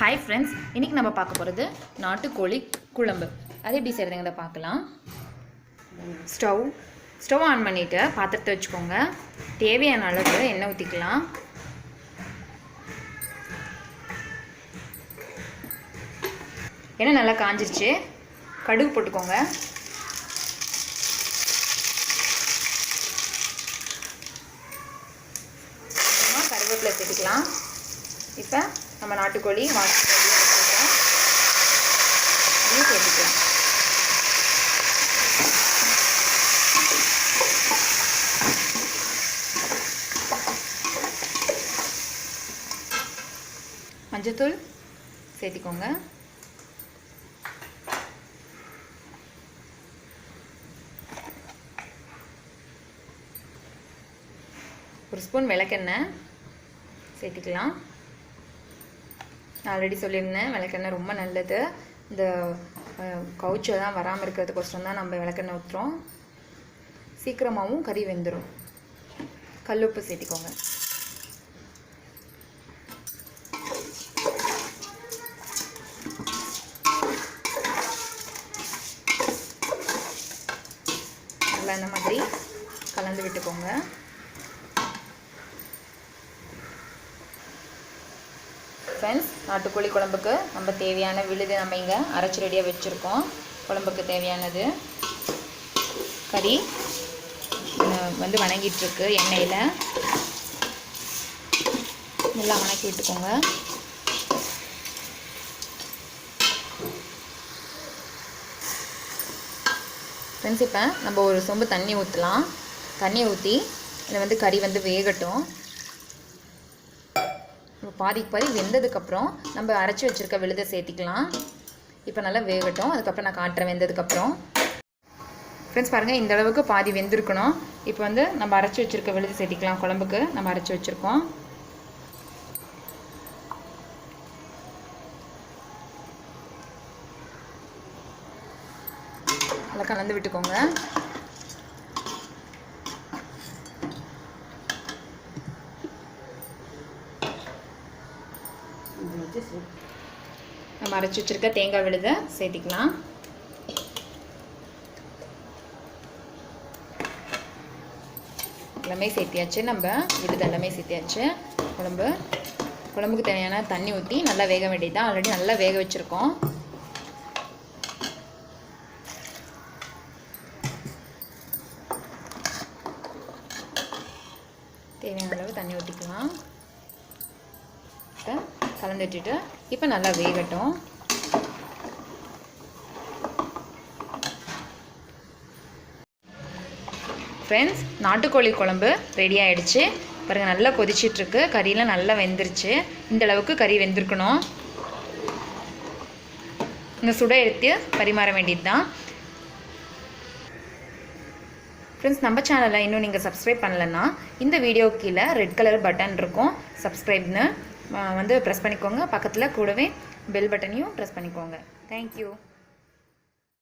Hi friends, இன்றைக்கி நம்ம பார்க்க போகிறது நாட்டுக்கோழி குழம்பு. அது எப்படி செய்கிறதுங்கிறத பார்க்கலாம். ஸ்டவ் ஆன் பண்ணிவிட்டு பாத்திரத்தை வச்சுக்கோங்க. தேவையான அளவு எண்ணெய் ஊற்றிக்கலாம். எண்ணெய் நல்லா காஞ்சிருச்சு. கடுகு போட்டுக்கோங்க. கருவேப்பிலை சேர்த்துக்கலாம். இப்போ நம்ம நாட்டுக்கோழி வாஷ் பண்ணி வச்சுருக்கோம், அதையும் சேர்த்துக்கலாம். மஞ்சத்தூள் சேர்த்திக்கோங்க. ஒரு ஸ்பூன் விளக்கெண்ணெய் சேர்த்திக்கலாம். நான் ஆல்ரெடி சொல்லியிருந்தேன், விளக்கெண்ணெய் ரொம்ப நல்லது. இந்த கவுச்செல்லாம் வராமல் இருக்கிறதுக்கோசரம் தான் நம்ம விளக்கெண்ணெய் ஊற்றுறோம். சீக்கிரமாகவும் கறி வெந்துடும். கல்லுப்பு சேர்த்திக்கோங்க. நல்லா இந்த மாதிரி கலந்து விட்டுக்கோங்க. ஃப்ரெண்ட்ஸ், நாட்டுக்கோழி குழம்புக்கு நம்ம தேவையான விழுது நம்ம இங்கே அரைச்சி ரெடியாக வச்சுருக்கோம். குழம்புக்கு தேவையானது கறி வந்து வணங்கிட்டுருக்கு. எண்ணெயில் நல்லா வணக்கி விட்டுக்கோங்க. ஃப்ரெண்ட்ஸ், இப்போ நம்ம ஒரு சொம்பு தண்ணி ஊற்றலாம். தண்ணி ஊற்றி இதில் வந்து கறி வந்து வேகட்டும். பாதிக்கு பாதி வெந்ததுக்கப்புறம் நம்ம அரைச்சி வச்சுருக்க விழுதை சேர்த்திக்கலாம். இப்போ நல்லா வேகட்டும். அதுக்கப்புறம் நான் காட்டுறேன் வெந்ததுக்கப்புறம். ஃப்ரெண்ட்ஸ் பாருங்கள், இந்த அளவுக்கு பாதி வெந்திருக்கணும். இப்போ வந்து நம்ம அரைச்சி வச்சுருக்க விழுது சேர்த்திக்கலாம். குழம்புக்கு நம்ம அரைச்சி வச்சுருக்கோம். நல்லா கலந்து விட்டுக்கோங்க. நம்ம அரைச்சி வச்சிருக்க தேங்காய் விழுதை சேர்த்திக்கலாம். எல்லாமே சேர்த்தியாச்சு. நம்ம விழுது எல்லாமே சேர்த்தியாச்சு. குழம்புக்கு தேவையான தண்ணி ஊற்றி நல்லா வேக வேண்டியதுதான். ஆல்ரெடி நல்லா வேக வச்சுருக்கோம். தேவையான அளவு தண்ணி ஊற்றிக்கலாம். கலந்து விட்டுட்டு இப்போ நல்லா வேகட்டும். ஃப்ரெண்ட்ஸ், நாட்டுக்கோழி குழம்பு ரெடி ஆகிடுச்சு. பாருங்கள், நல்லா கொதிச்சிட்ருக்கு. கறியெலாம் நல்லா வெந்துருச்சு. இந்த அளவுக்கு கறி வெந்திருக்கணும். இந்த சுட எடுத்து பரிமாற வேண்டியது தான். ஃப்ரெண்ட்ஸ், நம்ம சேனலை இன்னும் நீங்கள் சப்ஸ்கிரைப் பண்ணலைன்னா இந்த வீடியோ கீழே ரெட் கலர் பட்டன் இருக்கும், சப்ஸ்கிரைப்னு வந்து ப்ரெஸ் பண்ணிக்கோங்க. பக்கத்தில் கூடவே பெல் பட்டனையும் ப்ரெஸ் பண்ணிக்கோங்க. தேங்க்யூ.